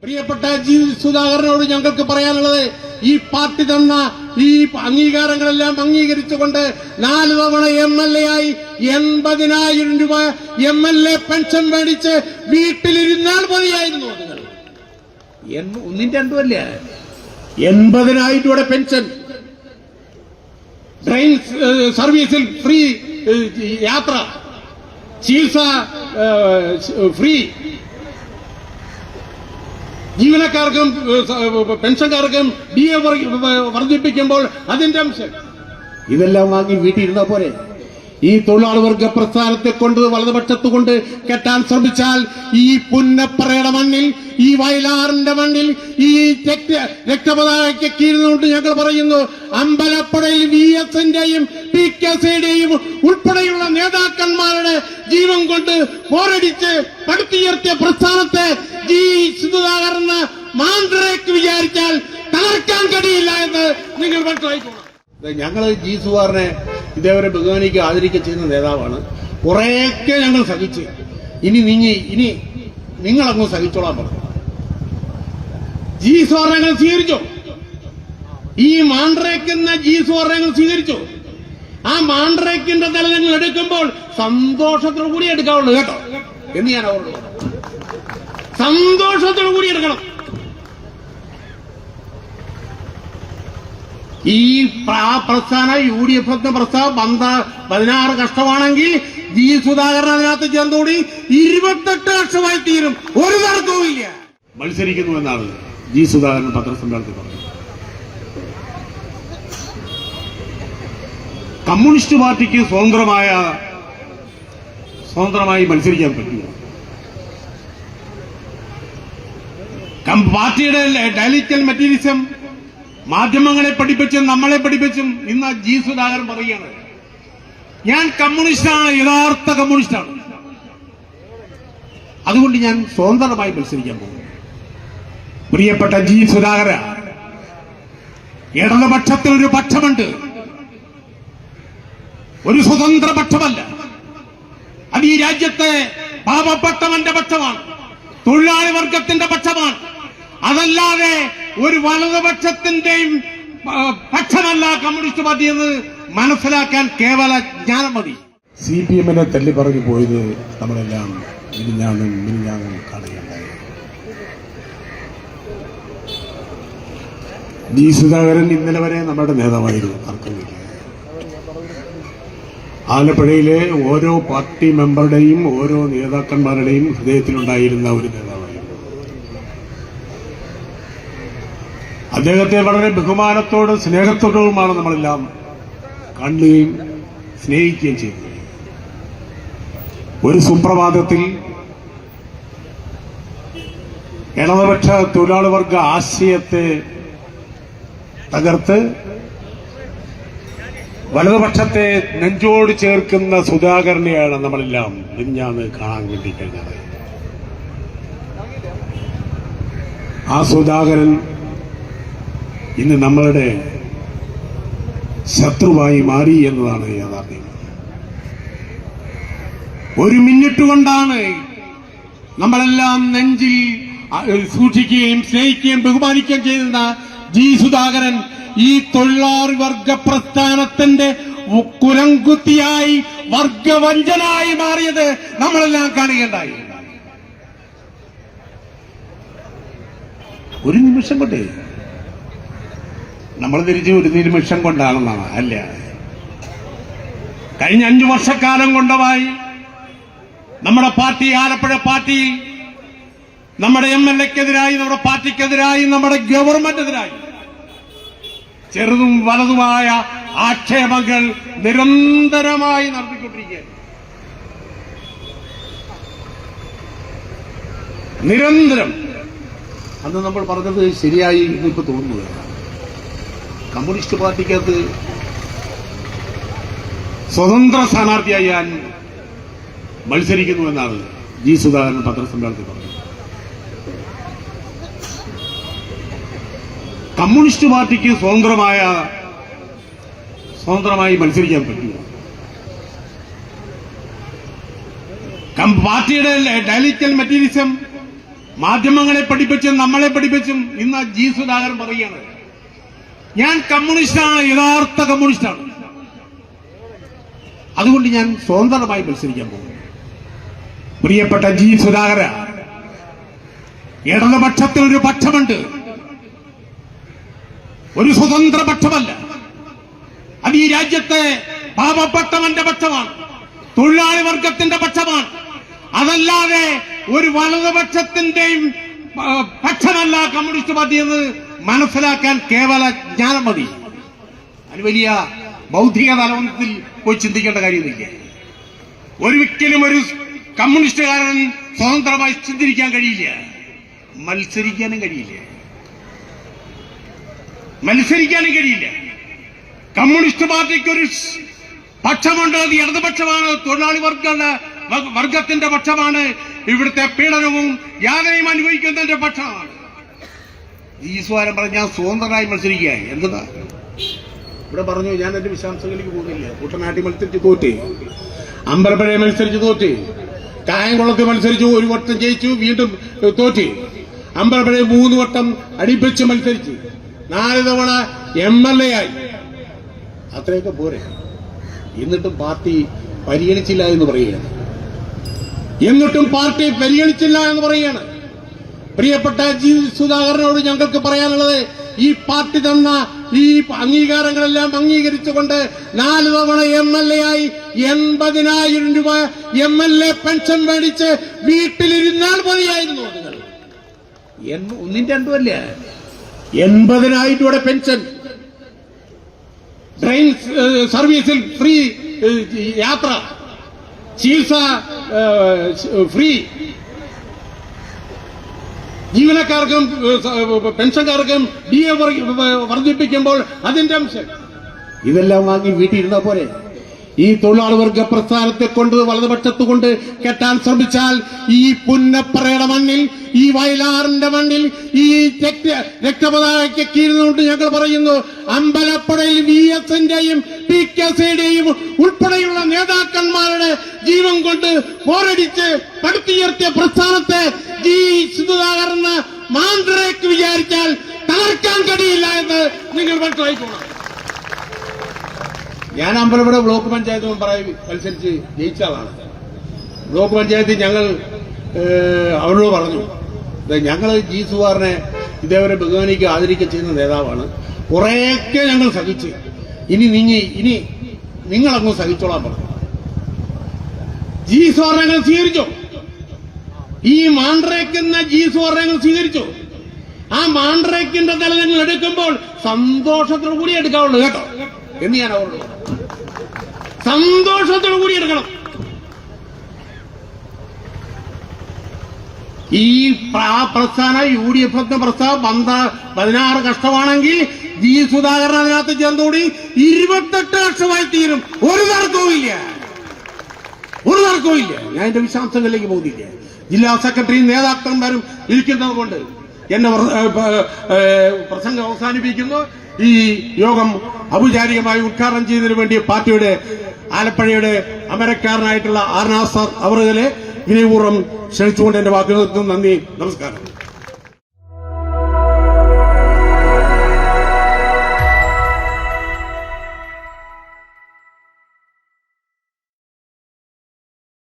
പ്രിയപ്പെട്ട ജി സുധാകരനോട് ഞങ്ങൾക്ക് പറയാനുള്ളത്, ഈ പാർട്ടി തന്ന ഈ അംഗീകാരങ്ങളെല്ലാം അംഗീകരിച്ചുകൊണ്ട് 4 തവണ MLA ആയി 80,000 രൂപ MLA പെൻഷൻ മേടിച്ച് വീട്ടിലിരുന്നാൽ മതിയായിരുന്നു. ഒന്നും രണ്ടുമല്ല, 80,000 രൂപയുടെ പെൻഷൻ, ട്രെയിൻ സർവീസിൽ ഫ്രീ യാത്ര, ചികിത്സ ഫ്രീ, ജീവനക്കാർക്കും പെൻഷൻകാർക്കും DA വർദ്ധിപ്പിക്കുമ്പോൾ അതിന്റെ അംശം ഇതെല്ലാം വാങ്ങി വീട്ടിലിരുന്ന പോലെ ഈ തൊഴിലാളി വർഗ പ്രസ്ഥാനത്തെ കൊണ്ട് വലതുപക്ഷത്ത് കൊണ്ട് കെട്ടാൻ ശ്രമിച്ചാൽ ഈ പുന്നപ്പറയുടെ മണ്ണിൽ, ഈ വയലാറിന്റെ മണ്ണിൽ, ഈ രക്തപതാകയ്ക്ക് കീഴിലുകൊണ്ട് ഞങ്ങൾ പറയുന്നു, അമ്പലപ്പുഴയിൽ VS-ന്റെയും PKCയുടെയും ഉൾപ്പെടെയുള്ള നേതാക്കന്മാരുടെ ജീവൻ കൊണ്ട് പോരടിച്ച് പടുത്തുയർത്തിയ പ്രസ്ഥാനത്തെ ജി സുധാകരൻ മാന്ത്രയ്ക്ക് വിചാരിച്ചാൽ തകർക്കാൻ കഴിയില്ല എന്ന് നിങ്ങൾ മനസ്സിലാക്കണം. ഞങ്ങൾ ജി സുധാകരനെ ഇതേവരെ ബഹുമാനിക്കുക ആദരിക്കുക ചെയ്യുന്ന നേതാവാണ്. കുറേയൊക്കെ ഞങ്ങൾ സഹിച്ച്, ഇനി നിങ്ങളങ്ങ് സഹിച്ചോളാൻ പറഞ്ഞു. ജി സുധാകരനെ സ്വീകരിച്ചു. ഈ മാണ്ഡ്രേക്കുന്ന ജി സുധാകരനെ സ്വീകരിച്ചു. ആ മാണ്ഡ്രേക്കിന്റെ നില നിങ്ങൾ എടുക്കുമ്പോൾ സന്തോഷത്തോടു കൂടി എടുക്കാവുള്ളൂ കേട്ടോ എന്ന് ഞാൻ അവരോട് പറഞ്ഞു. സന്തോഷത്തോടു കൂടി എടുക്കണം. ഈ പ്രസ്ഥാനം UDF എന്ന പ്രസ്ഥാനം 16 കഷ്ടമാണെങ്കിൽ ജി സുധാകരൻ അതിനകത്ത് ചേർന്നുകൂടി 28 കഷ്ടമായി തീരും. ഒരു തർക്കവും ഇല്ല. മത്സരിക്കുന്നു എന്നാണ് ജി സുധാകരൻ പത്രസമ്മേളനത്തിൽ പറഞ്ഞത്. കമ്മ്യൂണിസ്റ്റ് പാർട്ടിക്ക് സ്വതന്ത്രമായി മത്സരിക്കാൻ പറ്റില്ല. പാർട്ടിയുടെ ഡയലക്ടൽ മെറ്റീരിയലിസം മാധ്യമങ്ങളെ പഠിപ്പിച്ചും നമ്മളെ പഠിപ്പിച്ചും ഇന്ന് ജി സുധാകരൻ പറയുകയാണ്, ഞാൻ കമ്മ്യൂണിസ്റ്റാണ്, യഥാർത്ഥ കമ്മ്യൂണിസ്റ്റാണ്, അതുകൊണ്ട് ഞാൻ സ്വതന്ത്രമായി മത്സരിക്കാൻ പോകുന്നു. പ്രിയപ്പെട്ട ജി സുധാകര, ഇടതുപക്ഷത്തിൽ ഒരു പക്ഷമുണ്ട്, ഒരു സ്വതന്ത്ര പക്ഷമല്ല. അത് ഈ രാജ്യത്തെ പാവപ്പെട്ടവന്റെ പക്ഷമാണ്, തൊഴിലാളി വർഗത്തിന്റെ പക്ഷമാണ്. അതല്ലാതെ ഒരു വലതുപക്ഷത്തിന്റെയും പക്ഷമല്ല കമ്മ്യൂണിസ്റ്റ് പാർട്ടി എന്ന് മനസ്സിലാക്കാൻ കേവല ജ്ഞാനം മതി. CPM-നെ തല്ലി പറഞ്ഞു പോയത് നമ്മളെല്ലാം മിനിഞ്ഞാന്നും കാണുകയുണ്ടായി. ജി സുധാകരൻ ഇന്നലെ വരെ നമ്മുടെ നേതാവായിരുന്നു, തർക്കമില്ല. ആലപ്പുഴയിലെ ഓരോ പാർട്ടി മെമ്പറുടെയും ഓരോ നേതാക്കന്മാരുടെയും ഹൃദയത്തിലുണ്ടായിരുന്ന ഒരു നേതാവായിരുന്നു. അദ്ദേഹത്തെ വളരെ ബഹുമാനത്തോടും സ്നേഹത്തോടുമാണ് നമ്മളെല്ലാം കാണുകയും സ്നേഹിക്കുകയും ചെയ്തത്. ഒരു സുപ്രഭാതത്തിൽ ഇടതുപക്ഷ തൊഴിലാളി വർഗ ആശയത്തെ തകർത്ത് വലതുപക്ഷത്തെ നെഞ്ചോട് ചേർക്കുന്ന സുധാകരനെയാണ് നമ്മളെല്ലാം മിനിഞ്ഞാന്ന് കാണാൻ വേണ്ടി കഴിഞ്ഞത്. ആ സുധാകരൻ ഇന്ന് നമ്മളുടെ ശത്രുവായി മാറി എന്നതാണ് യാഥാർത്ഥ്യം. ഒരു മിനിറ്റ് കൊണ്ടാണ് നമ്മളെല്ലാം നെഞ്ചിൽ സൂക്ഷിക്കുകയും സ്നേഹിക്കുകയും ബഹുമാനിക്കുകയും ചെയ്യുന്ന ജി സുധാകരൻ ഈ തൊഴിലാളി വർഗ പ്രസ്ഥാനത്തിന്റെ കുരംകുത്തിയായി വർഗവഞ്ചനായി മാറിയത് നമ്മളെല്ലാം കാണുകയുണ്ടായി. ഒരു നിമിഷം കൊണ്ട് നമ്മൾ തിരിച്ച് ഒരു നിമിഷം കൊണ്ടാണെന്നാണ് അല്ല. കഴിഞ്ഞ 5 വർഷക്കാലം കൊണ്ടുമായി നമ്മുടെ പാർട്ടി, ആലപ്പുഴ പാർട്ടി, നമ്മുടെ MLA-ക്കെതിരായി, നമ്മുടെ പാർട്ടിക്കെതിരായി, നമ്മുടെ ഗവൺമെന്റിനെതിരായി ചെറുതും വലുതുമായ ആക്ഷേപങ്ങൾ നിരന്തരമായി നടത്തിക്കൊണ്ടിരിക്കുകയാണ്. നിരന്തരം. അന്ന് നമ്മൾ പറഞ്ഞത് ശരിയായി ഇന്നിപ്പോ തോന്നുകയാണ്. കമ്മ്യൂണിസ്റ്റ് പാർട്ടിക്കകത്ത് സ്വതന്ത്ര സ്ഥാനാർത്ഥിയായി ഞാൻ മത്സരിക്കുന്നുവെന്നാണ് ജി സുധാകരൻ പത്രസമ്മേളനത്തിൽ പറഞ്ഞത്. കമ്മ്യൂണിസ്റ്റ് പാർട്ടിക്ക് സ്വതന്ത്രമായി മത്സരിക്കാൻ പറ്റില്ല. പാർട്ടിയുടെ ഡയലക്ടൽ മെറ്റീരിയലിസം മാധ്യമങ്ങളെ പഠിപ്പിച്ചും നമ്മളെ പഠിപ്പിച്ചും ഇന്ന് ജി സുധാകരൻ പറയുകയാണ് ഞാൻ കമ്മ്യൂണിസ്റ്റാണ്, യഥാർത്ഥ കമ്മ്യൂണിസ്റ്റാണ്, അതുകൊണ്ട് ഞാൻ സ്വതന്ത്രമായി മത്സരിക്കാൻ പോകും. പ്രിയപ്പെട്ട ജി സുധാകര, ഇടതുപക്ഷത്തിൽ ഒരു പക്ഷമുണ്ട്, ഒരു സ്വതന്ത്ര പക്ഷമല്ല. അത് ഈ രാജ്യത്തെ പാവപ്പെട്ടവന്റെ പക്ഷമാണ്, തൊഴിലാളി വർഗത്തിന്റെ പക്ഷമാണ്. അതല്ലാതെ ഒരു വലതുപക്ഷത്തിന്റെയും പക്ഷമല്ല കമ്മ്യൂണിസ്റ്റ് പാർട്ടി എന്ന് മനസ്സിലാക്കാൻ കേവല ജ്ഞാനം മതി. അത് വലിയ ബൗദ്ധിക തലത്തിൽ പോയി ചിന്തിക്കേണ്ട കാര്യമൊന്നുമില്ല. ഒരിക്കലും ഒരു കമ്മ്യൂണിസ്റ്റുകാരൻ സ്വതന്ത്രമായി ചിന്തിക്കാൻ കഴിയില്ല, മത്സരിക്കാനും കഴിയില്ല. കമ്മ്യൂണിസ്റ്റ് പാർട്ടിക്ക് ഒരു പക്ഷമുണ്ട്, അത് ഇടതുപക്ഷമാണ്, തൊഴിലാളി വർഗത്തിന്റെ പക്ഷമാണ്, ഇവിടുത്തെ പീഡനവും യാതനയും അനുഭവിക്കുന്നതിന്റെ പക്ഷമാണ്. ഈ സ്വാരം പറഞ്ഞ ഞാൻ സ്വതന്ത്രമായി മത്സരിക്കുക എന്താ ഇവിടെ പറഞ്ഞു. ഞാൻ എന്റെ വിശദാംശങ്ങളിലേക്ക് പോകുന്നില്ല. കുട്ടനാട്ടിൽ മത്സരിച്ച് തോറ്റ്, അമ്പലപ്പുഴ മത്സരിച്ച് തോറ്റ്, കായംകുളത്ത് മത്സരിച്ചു, ഒരു വട്ടം ജയിച്ചു, വീണ്ടും തോറ്റ്. അമ്പലപ്പുഴ 3 വട്ടം അടിപ്പിച്ച് മത്സരിച്ച് 4 തവണ MLA ആയി. അത്രയൊക്കെ പോരെ. എന്നിട്ടും പാർട്ടി പരിഗണിച്ചില്ല എന്ന് പറയുകയാണ്. പ്രിയപ്പെട്ട ജി സുധാകരനോട് ഞങ്ങൾക്ക് പറയാനുള്ളത്, ഈ പാർട്ടി തന്ന ഈ അംഗീകാരങ്ങളെല്ലാം അംഗീകരിച്ചുകൊണ്ട് 4 തവണ MLA ആയി 80,000 രൂപ MLA പെൻഷൻ മേടിച്ച് വീട്ടിലിരുന്നാൽ മതിയായിരുന്നു. നിങ്ങൾ ഒന്നും രണ്ടും അല്ല, 80,000 രൂപയുടെ പെൻഷൻ, ട്രെയിൻ സർവീസിൽ ഫ്രീ യാത്ര, ചികിത്സ ഫ്രീ, ജീവനക്കാർക്കും പെൻഷൻകാർക്കും DA വർദ്ധിപ്പിക്കുമ്പോൾ അതിന്റെ അംശം ഇതെല്ലാം വാങ്ങി വീട്ടിലിരുന്ന പോലെ ഈ തൊഴിലാളി വർഗ പ്രസ്ഥാനത്തെ കൊണ്ട് വലതുപക്ഷത്ത് കൊണ്ട് കെട്ടാൻ ശ്രമിച്ചാൽ ഈ പുന്നപ്പറയുടെ മണ്ണിൽ, ഈ വയലാറിന്റെ മണ്ണിൽ, ഈ രക്തപതാകയ്ക്ക് കീഴുകൊണ്ട് ഞങ്ങൾ പറയുന്നു, അമ്പലപ്പുഴയിൽ VS-ന്റെയും PKCയുടെയും ഉൾപ്പെടെയുള്ള നേതാക്കന്മാരുടെ ജീവൻ കൊണ്ട് പോരടിച്ച് പടുത്തുയർത്തിയ പ്രസ്ഥാനത്തെ ജി സുധാകരന് മാന്ത്രയ്ക്ക് വിചാരിച്ചാൽ തകർക്കാൻ കഴിയില്ല എന്ന് നിങ്ങൾ മനസ്സിലായിക്കോണം. ഞാൻ അമ്പലപ്പുഴ ബ്ലോക്ക് പഞ്ചായത്ത് മെമ്പറായി മത്സരിച്ച് ജയിച്ച ആളാണ്. ബ്ലോക്ക് പഞ്ചായത്തിൽ ഞങ്ങൾ അവരോട് പറഞ്ഞു, ഞങ്ങൾ ജി സുധാകരനെ ഇതേവരെ ബഹുമാനിക്കുക ആദരിക്കുക ചെയ്യുന്ന നേതാവാണ്, കുറേയൊക്കെ ഞങ്ങൾ സഹിച്ച്, ഇനി നിങ്ങളങ്ങ് സഹിച്ചോളാൻ പറഞ്ഞു. ജി സുധാകരനെ ഞങ്ങൾ സ്വീകരിച്ചു. ഈ മാണ്ഡ്രേക്കുന്ന ജി സുധാകരനെ ഞങ്ങൾ സ്വീകരിച്ചു. ആ മാണ്ഡ്രേക്കിന്റെ തല ഞങ്ങൾ എടുക്കുമ്പോൾ സന്തോഷത്തോടു കൂടി എടുക്കാവുള്ളൂ കേട്ടോ എന്ന് ഞാൻ അവരോട് പറഞ്ഞു. സന്തോഷത്തോടു കൂടി എടുക്കണം. ഈ പ്രസ്ഥാനം UDF എന്ന പ്രസ്ഥാനം 16 കഷ്ടമാണെങ്കിൽ ജി സുധാകരൻ അതിനകത്ത് ചേർന്നുകൂടി 28 കഷ്ടമായി തീരും. ഒരു തർക്കവും ഇല്ല. ഞാൻ എന്റെ വിശദാംശങ്ങളിലേക്ക് പോകുന്നില്ല. ജില്ലാ സെക്രട്ടറിയും നേതാക്കന്മാരും ഇരിക്കുന്നത് കൊണ്ട് എന്നെ പ്രസംഗം അവസാനിപ്പിക്കുന്നു. ഈ യോഗം ഔപചാരികമായി ഉദ്ഘാടനം ചെയ്തതിനു വേണ്ടി പാർട്ടിയുടെ ആലപ്പുഴയുടെ അമരക്കാരനായിട്ടുള്ള ആർനാസ് അവറുകളെ വിനയപൂർവ്വം ക്ഷണിച്ചുകൊണ്ട് എന്റെ വാക്കുകൾക്ക് നന്ദി, നമസ്കാരം.